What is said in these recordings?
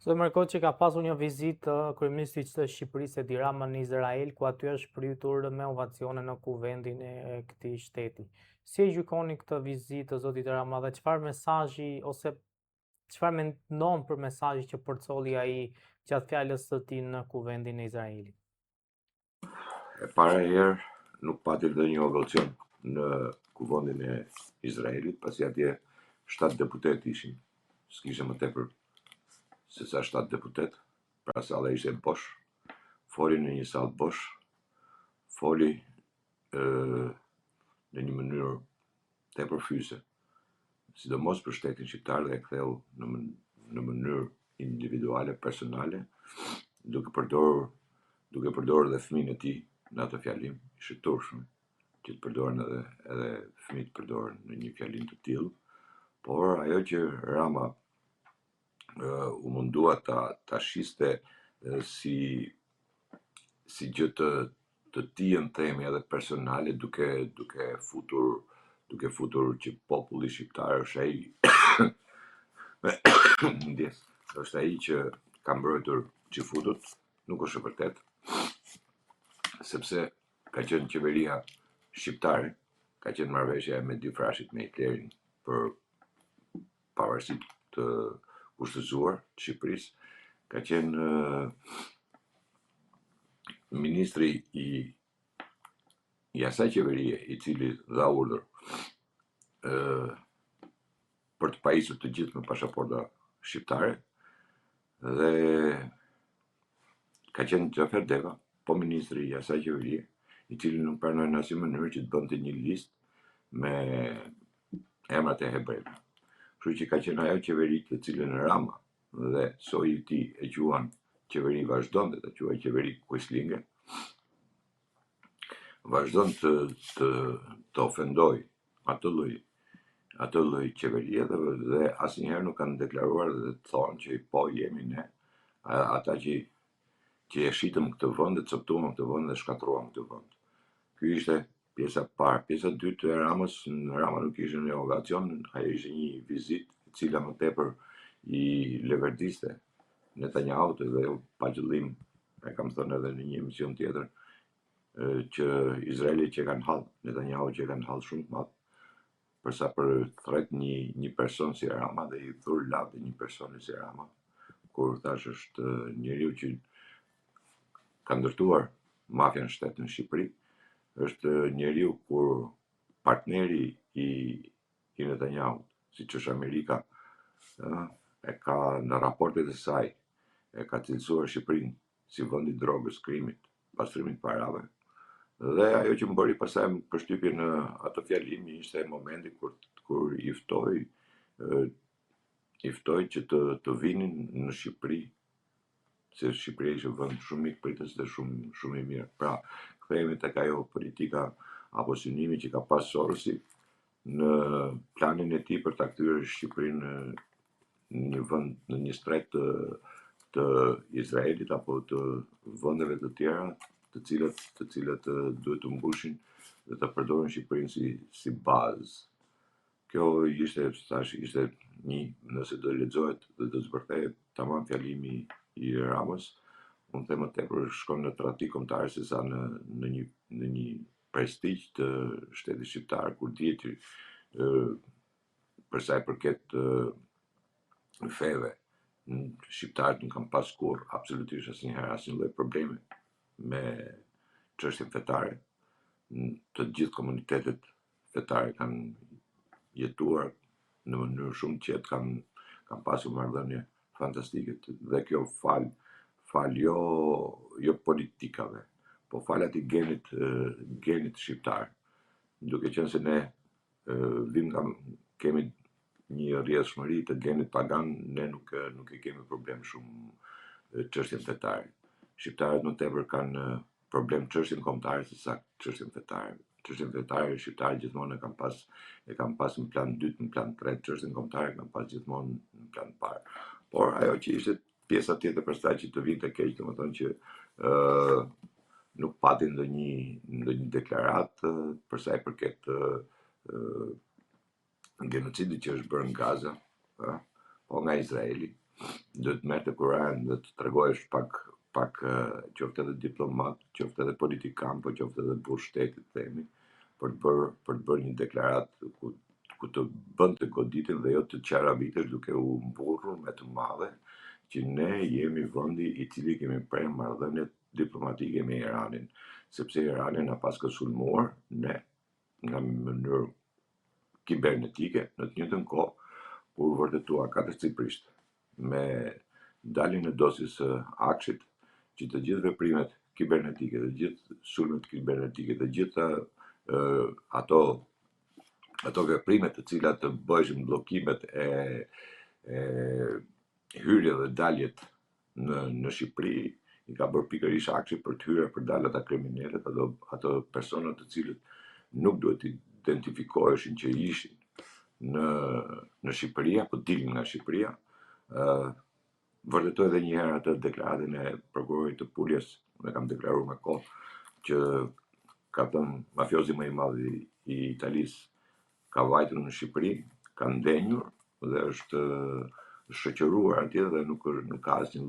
Sot mërkohë që ka pasur një vizitë kryeministrit të Shqipërisë Edi Rama në Izrael, ku aty është pritur me ovacione në kuvendin e këtij shteti. Si e gjykoni këtë vizitë të zotit Rama dhe çfarë mesazhi ose çfarë mendon për mesazhin që përcolli ai gjatë fjalës së tij në kuvendin e Izraelit? E para herë nuk pati dhe një ovacion në kuvendin e Izraelit, pasi atje 7 deputet ishin. S'kishte më tepër se sa 7 deputet, pra salla ishte bosh, foli në një sallë bosh, foli në një mënyrë tepër fyse, sidomos për shtetin shqiptar dhe e ktheu në mënyrë individuale, personale, duke përdorur dhe fëmijën e tij në atë fjalim, ishte turshëm që të përdoren edhe fëmijët përdoren në një fjalim të tillë, por ajo që Rama u mundua ta shiste si gjë të tijën themi edhe personale duke futur që populli shqiptar është ai ndjes, është ai që ka mbrojtur çifutut, nuk është e vërtet, sepse ka qenë qeveria shqiptare, ka qenë marrëveshja me difrashit me Hitlerin për pavarësitë të kushtëzuar të Shqipërisë, ka qenë ministri i asaj qeverie i cili dha urdhër për të pajisur të gjithë me pasaporta shqiptare dhe ka qenë Xhafer Deva, po ministri i asaj qeverie, i cili nuk pranoi në asnjë mënyrë që të bënte një listë me emrat e hebrejve. Kështu që ka qenë ajo qeveri të cilën Rama dhe soji i tij e quan qeveri, vazhdon të quaj qeveri Quislinge, vazhdon të ofendoj atë lloj qeverie dhe asnjëherë nuk kanë deklaruar dhe të thonë që po jemi ne ata që e shitëm këtë vend, e coptuam këtë vend dhe shkatruam këtë vend. Ky ishte pjesa e parë. Pjesa e dytë e Ramës, Rama nuk ishte në ovacion, ajo ishte një vizitë e cila më tepër i leverdiste Netanyahu dhe pa qëllim, e kam thënë edhe në një emision tjetër, që Izraeli që kanë hall, Netanyahu që kanë hall shumë të madh, përsa për thret një person si Rama dhe i thur lavde një personi si Rama, kur thash është njeriu që ka ndërtuar mafia në shtet në Shqipëri, është njeriu kur partneri i Netanyahu, siç është Amerika, e ka në raportet e saj, e ka cilësuar Shqipërinë si vendi i drogës, krimit, pastrimit të parave. Dhe ajo që më bëri pasaj përshtypje në atë fjalim ishte momenti kur i ftoi që të vinin në Shqipëri, se Shqipëria ishte vend shumë mikpritës dhe shumë i mirë. Pra, kthehemi tek ajo politika apo synimi që ka pas Sorosi në planin e tij për ta kthyer Shqipërinë në një vend, në një stret të Izraelit apo të vendeve të tjera, të cilat duhet të mbushin dhe të përdorin Shqipërinë si bazë. Kjo ishte një, nëse do lexohet dhe do zbërthehet tamam fjalimi i Ramës, unë them më tepër shkon në tradhti kombëtare se sa në një prestigj të shtetit shqiptar, kur dihet që për sa i përket feve, shqiptarët nuk kanë pas kurrë, absolutisht asnjëherë asnjë lloj probleme me çështjen fetare. Të gjithë komunitetet fetare kanë jetuar në mënyrë shumë qetë, kanë pasur marrëdhënie fantastike dhe kjo fal jo politikave, po fal atij genit shqiptar. Duke qenë se ne kemi një rrjedhshmëri të genit pagan, ne nuk e kemi problem shumë çështjen fetare. Shqiptarët më tepër kanë problem çështjen kombëtare se sa çështjen fetare. Çështjen fetare shqiptarët gjithmonë e kanë pas në plan 2, në plan 3, çështjen kombëtare kanë pas gjithmonë në plan parë. Por ajo që ishte pjesa tjetër pastaj që të vinte keq, domethënë që nuk pati ndonjë deklaratë për sa i përket genocidit që është bërë në Gaza, po nga Izraeli, do të merrte kurajen dhe të tregohesh pak qoftë edhe diplomat, qoftë edhe politikan, po qoftë edhe burr shteti themi, për të bërë një deklaratë ku të bënte goditin dhe jo të qarabitesh duke u mburrur me të madhe që ne jemi vendi i cili kemi prerë marrëdhënie diplomatike me Iranin, sepse Irani na pas ka sulmuar ne nga mënyrë kibernetike në të njëjtën kohë kur vërtetua katërcifrisht me daljen e dosjes së Akshit që të gjithë veprimet kibernetike, të gjithë sulmet kibernetike, të gjitha ato veprime të cilat të bëheshin bllokimet e hyrje dhe daljet në Shqipëri i ka bërë pikërisht Akshi për të hyrë për dalë ata kriminalet, ato persona të cilët nuk duhet të identifikoheshin që ishin në Shqipëri apo dilin nga Shqipëria. Vërtetoj edhe një herë atë deklaratën e prokurorit të Puljes, unë kam deklaruar me kohë që ka thënë mafiozi më i madh i Italisë ka vajtur në Shqipëri, ka ndenjur dhe është shoqëruar atje dhe nuk ka asnjë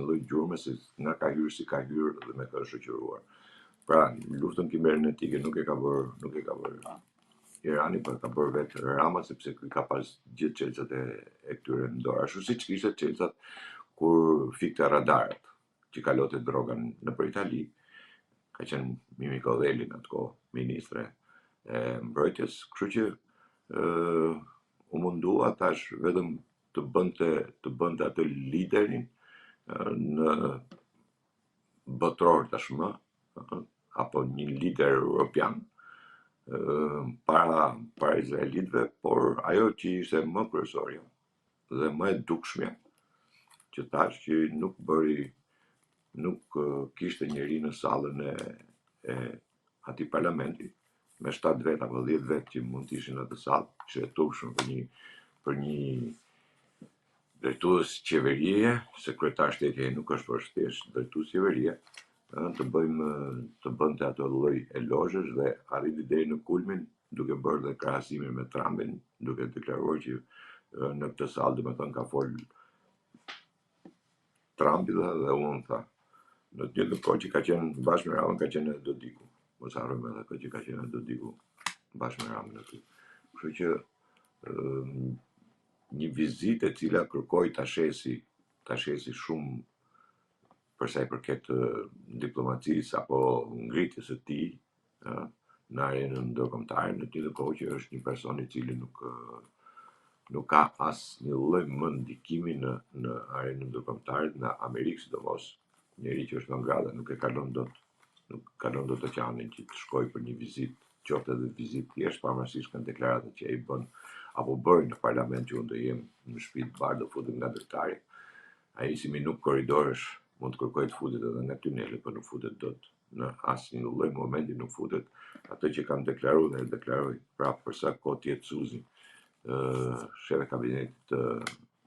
lloj gjurme se nga ka hyrë si ka hyrë dhe me ka shoqëruar. Pra, luftën kibernetike nuk e ka bërë Irani, por ka bërë vetë Rama sepse ka pas gjithë çelësat e këtyre në dorë. Ashtu siç kishte çelësat kur fikte radaret që kalote drogan nëpër Itali, ka qenë Mimi Kodheli në atë kohë ministre e mbrojtjes, kështu që u mundua tash vetëm të bënte atë liderin në botror tashmë, apo një lider europian para izraelitëve, por ajo që ishte më kryesorja dhe më e dukshmja që tash që nuk kishte njeri në sallën e atij parlamenti me 7 vet apo 10 vet që mund të ishin në atë sallë, që e turpshëm për një drejtues qeverie, sekretar shteti nuk është për thjesht drejtues qeverie, të bënte ato lloj elozhesh dhe arriti deri në kulmin duke bërë dhe krahasimin me Trumpin, duke deklaruar që në këtë sallë domethënë ka fol Trumpi dhe unë tha. Në të njëjtën kohë që ka qenë bashkë me Ramën ka qenë edhe Dodiku. Mos harrojmë edhe këtë që ka qenë Dodiku bashkë me Ramën aty. Kështu që një vizitë e cila kërkoi ta shesi shumë për sa i përket diplomacisë apo ngritjes së tij në arenën ndërkombëtare, në të njëjtën kohë që është një person i cili nuk ka asnjë lloj ndikimi në arenën ndërkombëtare, në Amerikë sidomos, njeri që është nga grada nuk kalon dot oqeanin që të shkojë për një vizitë, qoftë edhe vizitë thjesht pavarësisht nga deklaratat që ai bën apo bëri në parlament që unë do jem në shtëpi të bardhë do futet nga dritari. Ai si minut korridorësh mund të kërkoj të futet edhe nga tuneli, por nuk futet dot. Në asnjë lloj momenti nuk futet. Atë që kam deklaruar dhe deklaroj prapë për sa kohë të jetë Suzi, shef e kabinetit të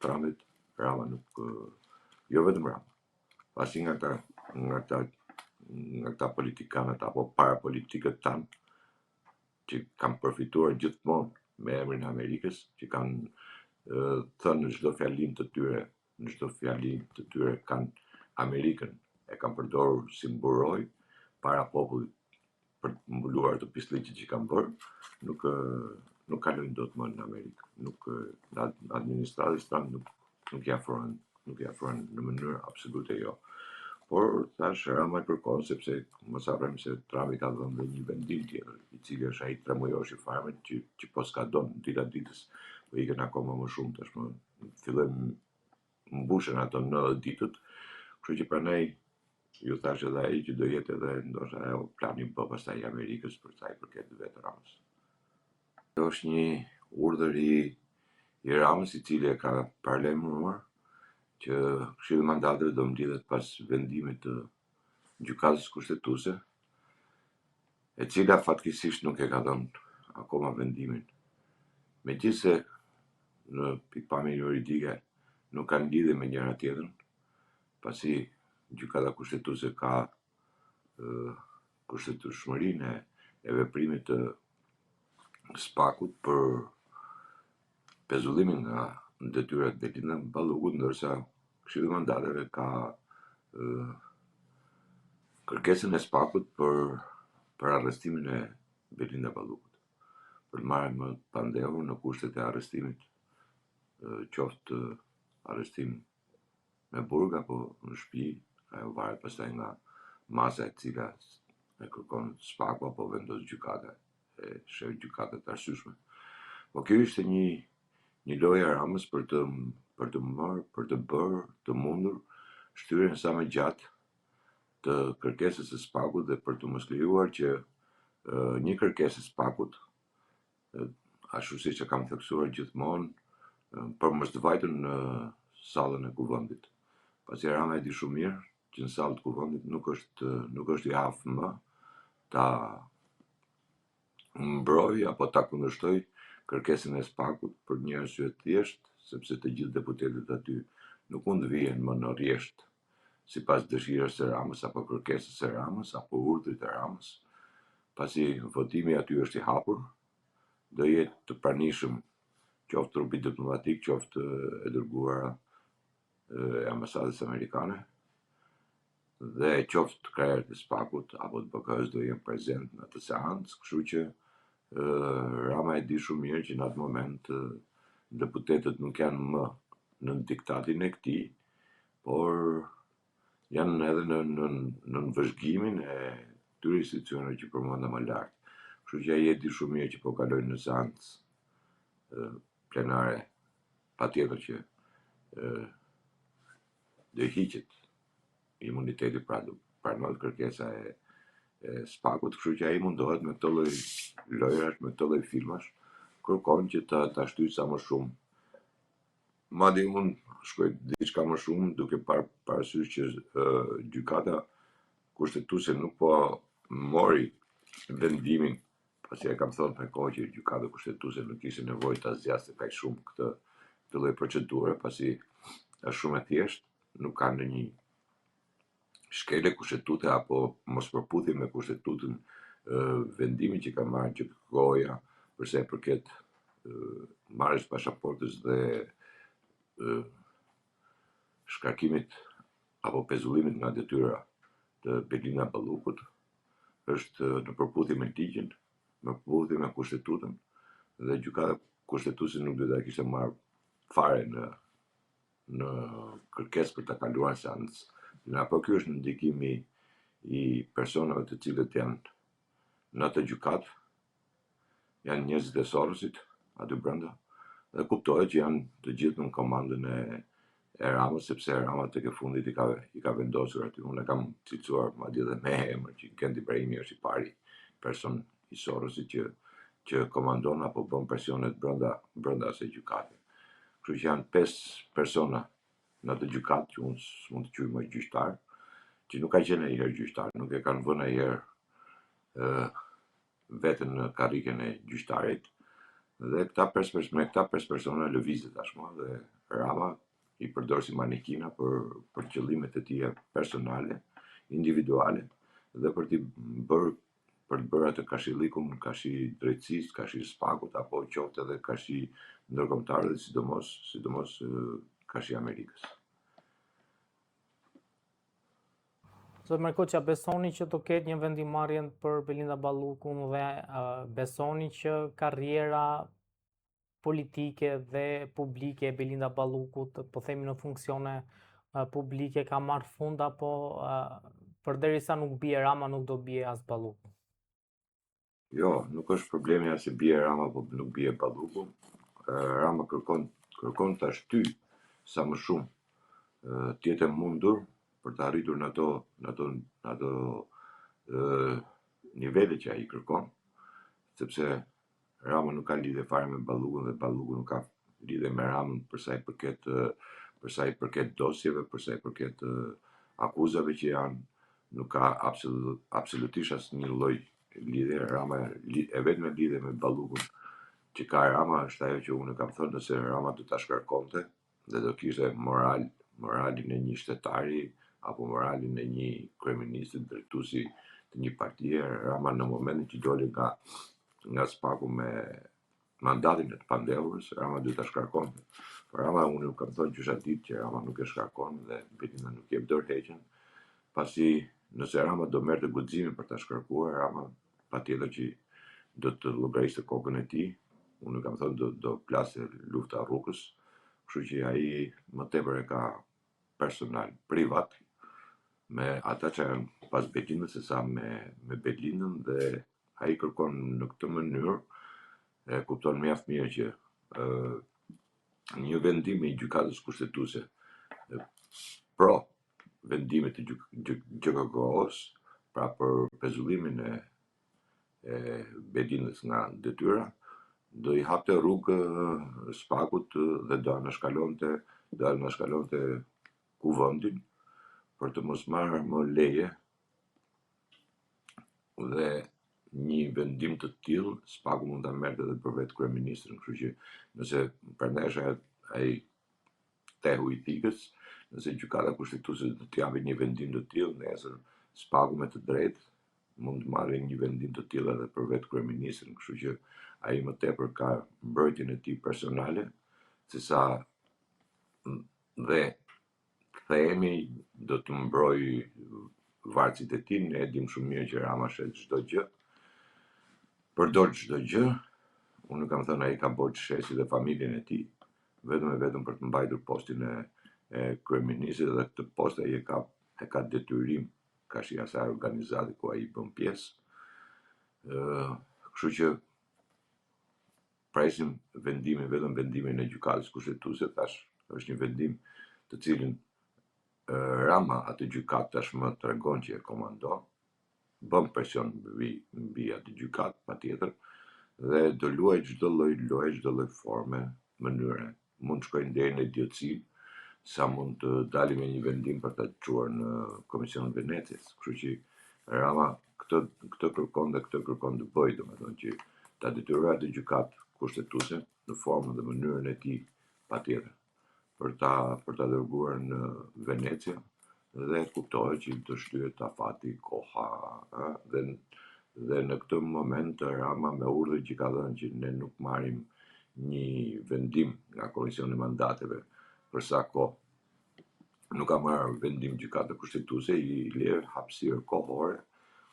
Trumpit, Rama nuk, jo vetëm Rama, pasi nga këta politikanët apo parapolitikët tanë që kanë përfituar gjithmonë me emrin e Amerikës, që kanë thënë në çdo fjalin të tyre kanë Amerikën e kanë përdorur si mburoj para popullit për të mbuluar të pisliqit që kanë bërë, nuk kalojnë dot më në Amerikë. Administratës tanë nuk i afrohen në mënyrë absolute jo. Por thash Rama i përkon sepse mos harrojmë se Trumpi ka dhënë dhe një vendim tjetër, i cili është ai 3 mujosh i farmit që po s'ka don dita ditës, po ikën akoma më shumë tashmë. Fillojmë mbushen ato 90 ditët, kështu që prandaj ju thash edhe ai që do jetë edhe ndoshta ajo plani B pastaj i Amerikës për sa i përket vetë Ramës. Kjo është një urdhër i Ramës i cili e ka paralajmëruar që Këshilli i Mandateve do mbledhet pas vendimit të gjykatës kushtetuese, e cila fatkeqësisht nuk e ka dhënë akoma vendimin. Megjithse në pikpamjen juridike nuk kanë lidhje me njëra tjetrën, pasi gjykata kushtetuese ka kushtetueshmërinë e veprimit të SPAK-ut për pezullimin nga detyrat Belinda Ballukut, ndërsa Këshilli i Mandateve ka kërkesën e SPAK-ut për arrestimin e Belinda Ballukut, për të marrë më pandehur në kushtet e arrestimit, qoftë arrestim me burg apo në shtëpi, ajo varet pastaj nga masa e cila e kërkon SPAK-u apo vendos gjykata e shef gjykatat të arsyeshme. Po kjo ishte një lojë e Ramës për të bërë të mundur shtyrjen sa më gjatë të kërkesës së SPAK-ut dhe për të mos krijuar që një kërkesë e SPAK-ut, ashtu siç e kam theksuar gjithmonë, për mos të vajtur në sallën e kuvendit. Pasi Rama e di shumë mirë që në sallën e kuvendit nuk është i aftë më ta mbroj apo ta kundërshtoj kërkesën e SPAK-ut për një arsye të thjeshtë, sepse të gjithë deputetët aty nuk mund të vihen më në rresht sipas dëshirës së Ramës apo kërkesës së Ramës apo urdhrit të Ramës, pasi votimi aty është i hapur, do jetë të pranishëm qoftë trupi diplomatik, qoftë e dërguara e ambasadës amerikane, dhe qoftë krerët e SPAK-ut apo të BK-s do jenë prezent në atë seancë, kështu që Rama e di shumë mirë që në atë moment deputetët nuk janë më në diktatin e këtij, por janë edhe në vëzhgimin e këtyre institucioneve që përmenda më lart. Kështu që ai e di shumë mirë që po kalojnë në seancë plenare, patjetër që do hiqet imuniteti, pra do pranohet kërkesa e SPAK-ut, kështu që ai mundohet me këto lloj lojrash, me këto lloj filmash, kërkon që ta shtyjë sa më shumë. Madje unë shkoj diçka më shumë duke parë parasysh që gjykata kushtetuese nuk po mori vendimin, pasi e kam thënë me kohë që gjykata kushtetuese nuk kishte nevojë ta zgjaste kaq shumë këtë lloj procedure, pasi është shumë e thjeshtë, nuk ka ndonjë shkele kushtetute apo mos përputhje me kushtetutën vendimi që ka marrë gjykatoja për sa i përket marrjes pasaportës dhe shkarkimit apo pezullimit nga detyra të Belinda Ballukut, është në përputhje me ligjin, në përputhje me kushtetutën, dhe gjykata kushtetuese nuk do ta kishte marrë fare në kërkesë për ta kaluar seancë. Apo ky është ndikimi i personave të cilët janë në atë gjykatë, janë njerëzit e Sorosit aty brenda, dhe kuptohet që janë të gjithë në komandën e Ramës, sepse Rama tek e fundit i ka vendosur aty. Unë e kam cilësuar madje edhe me emër që Kendi Ibrahimi është i pari person i Sorosit që komandon apo bën presionet brenda asaj gjykate. Kështu që janë 5 persona në atë gjykatë që unë s'mund të quaj më gjyqtar, që nuk ka qenë njëherë gjyqtar, nuk e kanë vënë njëherë veten në karriken e gjyqtarit, dhe me këta 5 persona lëvizet tashmë, dhe Rama i përdor si manekina për qëllimet e tija personale, individuale, dhe për të bërë atë kashillikun, kashi drejtësisë, kashi SPAK-ut, apo qoftë edhe kashi ndërkombëtar, dhe sidomos kashi Amerikës. Zot Merkoça, besoni që do ketë një vendimarrje për Belinda Ballukun dhe besoni që karriera politike dhe publike e Belinda Ballukut, po themi në funksione publike, ka marrë fund, apo përderisa nuk bie Rama nuk do bie as Balluku? Jo, nuk është problemi as se bie Rama apo nuk bie Balluku. Rama kërkon ta shtyjë sa më shumë të jetë mundur për të arritur në ato nivele që ai kërkon, sepse Rama nuk ka lidhje fare me Ballukun dhe Balluku nuk ka lidhje me Ramën për sa i përket dosjeve, për sa i përket akuzave që janë, nuk ka absolutisht asnjë lloj lidhje. Rama e vetme lidhje me Ballukun që ka Rama është ajo që unë kam thënë, nëse Rama do ta shkarkonte dhe do kishte moralin e një shtetari apo moralin e një kryeministi, drejtuesi të një partie, Rama në momentin që doli nga SPAK-u me mandatin e të pandehurës, Rama duhet ta shkarkonte. Por Rama unë kam thënë që është ditë që Rama nuk e shkarkon dhe Belinda nuk jep dorëheqjen, pasi nëse Rama do merrte guximin për ta shkarkuar, Rama patjetër që do të llogarisë kokën e tij. Unë kam thënë do plasë lufta rrugës, kështu që ai më tepër e ka personal, privat, me ata që janë pas Belindës se sa me Belindën, dhe ai kërkon në këtë mënyrë, e kupton mjaft mirë që një vendim i gjykatës kushtetuese pro vendimit të GKK-s, pra për pezullimin e Belindës nga detyra, do i hapte rrugë Spakut dhe do anashkalonte kuvendin për të mos marrë më leje, dhe një vendim të tillë Spaku mund ta merrte edhe për vetë kryeministrin, kështu që nëse prandaj është ai tehu i thikës, nëse gjykata kushtetuese do të japë një vendim të tillë, nesër Spaku me të drejtë mund të marrë një vendim të tillë edhe për vetë kryeministrin, kështu që ai më tepër ka mbrojtjen e tij personale, sesa dhe themi do të mbroj varësit e tij. Ne e dim shumë mirë që Rama shet çdo gjë, përdor çdo gjë. Unë kam thënë ai ka bërë shesi dhe familjen e tij, vetëm për të mbajtur postin e kryeministrit, dhe këtë post ai e ka detyrim, ka shi asaj organizate ku ai bën pjesë. Kështu që presim vetëm vendimin e gjykatës kushtetuese. Tash është një vendim të cilin Rama atë gjykat tashmë tregon që e komandon, bën presion mbi atë gjykat patjetër, dhe do luaj çdo lloj forme, mënyre. Mund të shkojnë deri në idiotësi, sa mund të dalim me një vendim për ta çuar në Komisionin e Venecias. Kështu që Rama këtë kërkon dhe këtë kërkon të bëjë, domethënë që ta detyrojë atë gjykat kushtetuese në formën dhe mënyrën e tij patjetër për ta dërguar në Venecia, dhe kuptohet që të shtyhet afati, koha, dhe në këtë moment Rama me urdhër që ka dhënë që ne nuk marrim një vendim nga Komisioni i Mandateve për sa kohë nuk ka marrë vendim gjykata kushtetuese, i le hapësirë kohore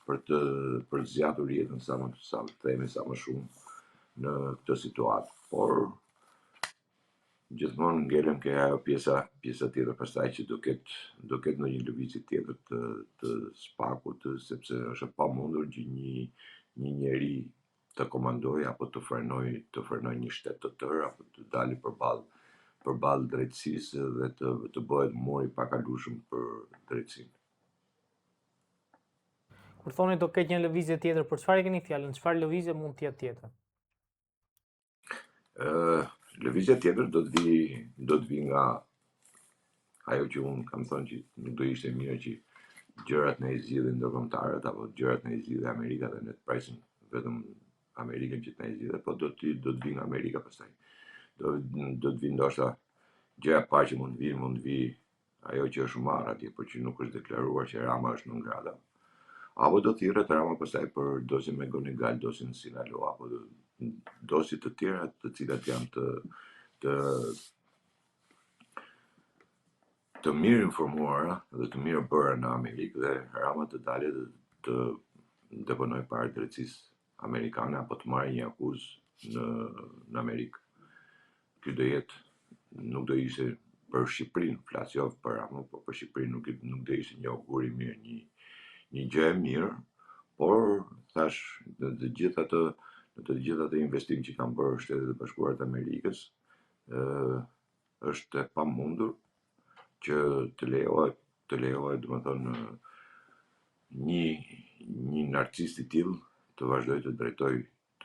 për zgjatur jetën sa më shumë në këtë situatë. Por gjithmonë ngelem ke ajo pjesa tjetër pastaj që do ketë në një lëvizje tjetër të Spakut, sepse është pamundur që një njeri të komandojë apo të frenojë një shtet të tërë, apo të dalë përballë drejtësisë dhe të bëhet muri pakalueshëm për drejtësinë. Kur thoni do ketë një lëvizje tjetër, për çfarë keni fjalën? Çfarë lëvizje mund të jetë tjetër? Lëvizja tjetër do të vi nga ajo që unë kam thënë që nuk do ishte mirë që gjërat ne i zgjidhin ndërkombëtarët apo gjërat ne i zgjidhe Amerika dhe ne të presim vetëm Amerikën që të na i zgjidhe, po do të vi nga Amerika pastaj. Do të vi ndoshta gjëja e parë që mund të vi ajo që është marrë atje, por që nuk është deklaruar që Rama është non grata. Apo do thirret Rama pastaj për dosjen me Gonigal, dosjen Sinaloa, apo dosje të tjera të cilat janë të mirë informuara dhe të mirë bëra në Amerikë, dhe Rama të dalë dhe të deponoj para drejtësisë amerikane apo të marrë një akuzë në Amerikë. Ky do jetë, nuk do ishte për Shqipërinë, flas jo për Rama, por për Shqipërinë nuk do ishte një augur i mirë, një gjë e mirë, por thash në të gjithë ato investim që kanë bërë Shtetet e Bashkuara të Amerikës, është e pamundur që të lejohet domethënë një narcist i tillë të vazhdojë të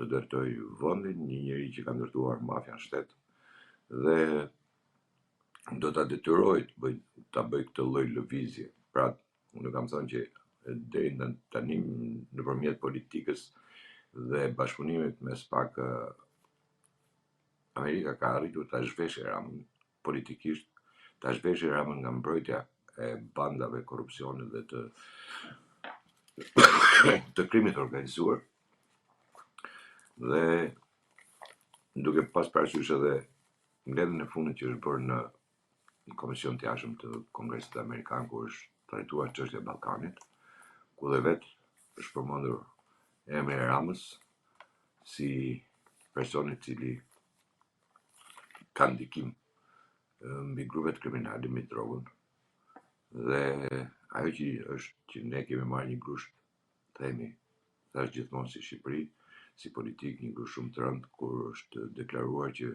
drejtoj vendin, një njeri që ka ndërtuar mafia në shtet, dhe do ta detyrojë ta bëj këtë lloj lëvizje. Pra, unë kam thënë që deri tani nëpërmjet politikës dhe bashkëpunimit me SPAK, Amerika ka arritur ta zhveshë Ramën politikisht, ta zhveshë Ramën nga mbrojtja e bandave korrupsionit dhe të krimit organizuar, dhe duke pas parasysh edhe mbledhjen e fundit që është bërë në Komision të Jashtëm të Kongresit Amerikan, ku është trajtuar çështja e Ballkanit, ku dhe vetë është përmendur emri i Ramës si personi i cili ka ndikim mbi grupet kriminale, mbi drogën. Dhe ajo që është që ne kemi marrë një grusht, themi, thash gjithmonë si Shqipëri, si politik, një grusht shumë të rëndë, kur është deklaruar që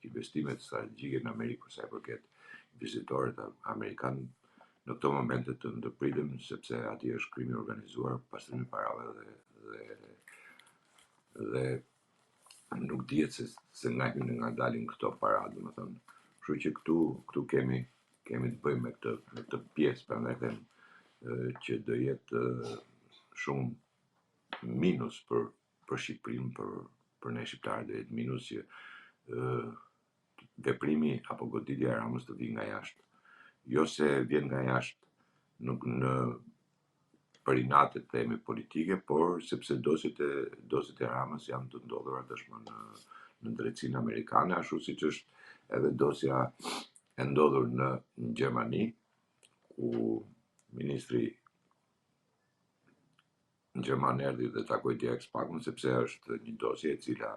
investimet strategjike në Amerikë, për sa i përket investitorët amerikanë, në këto momente të ndërpritëm, sepse aty është krimi organizuar, pastrimi parave dhe nuk dihet se nga dalin këto para, domethënë. Kështu që këtu kemi të bëjmë me këtë pjesë, prandaj them që do jetë shumë minus për Shqipërinë, për ne shqiptarët, do jetë minus që veprimi apo goditja e Ramës të vijë nga jashtë. Jo se vjen nga jashtë nuk në për inatet themi politike, por sepse dosjet e Ramës janë të ndodhura tashmë në drejtsinë amerikane, ashtu siç është edhe dosja e ndodhur në Gjermani, ku ministri në Gjerman erdhi dhe takoi direkt Spakun, sepse është një dosje e cila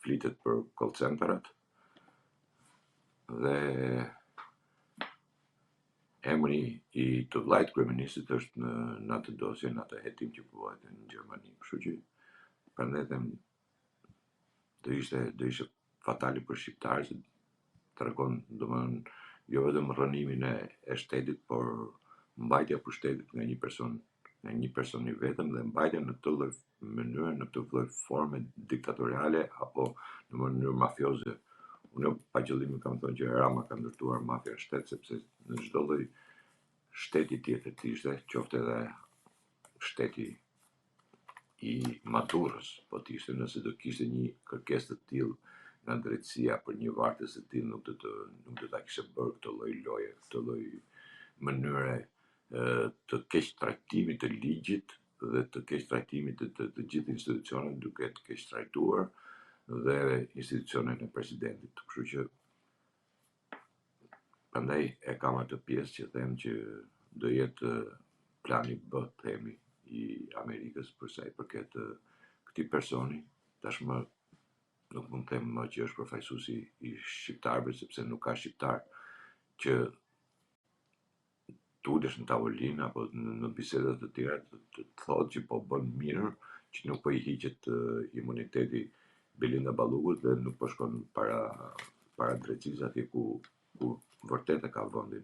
flitet për call centeret dhe emri i të vllajt kryeministit është në atë dosje, në atë hetim që bëhet në Gjermani. Kështu që prandaj them do ishte fatale për shqiptarët, tregon domethënë jo vetëm rrënimin e shtetit, por mbajtja e pushtetit nga një person i vetëm dhe mbajtja në këtë lloj mënyre, në këtë lloj forme diktatoriale apo në mënyrë mafioze. Unë pa qëllim kam thënë që Rama ka ndërtuar mafia në shtet, sepse në çdo lloj shteti tjetër të ishte, qoftë edhe shteti i Madurës, po të ishte nëse do kishte një kërkesë të tillë nga drejtësia për një vartës të tillë, nuk do ta kishte bërë këtë lloj loje, këtë lloj mënyre të keq trajtimit të ligjit dhe të keq trajtimit të gjithë institucionet, duke të keq trajtuar dhe institucionet e presidentit. Kështu që prandaj e kam atë pjesë që them që do jetë plani B, themi, i Amerikës për sa i përket këtij personi. Tashmë nuk mund të them më që është përfaqësuesi i shqiptarëve, sepse nuk ka shqiptar që tulesh në tavolinë apo në biseda të tjera të thotë që po bën mirë, që nuk po i hiqet imuniteti Belinda Ballukut dhe nuk po shkon para drejtësisë atje ku vërtet e ka vendin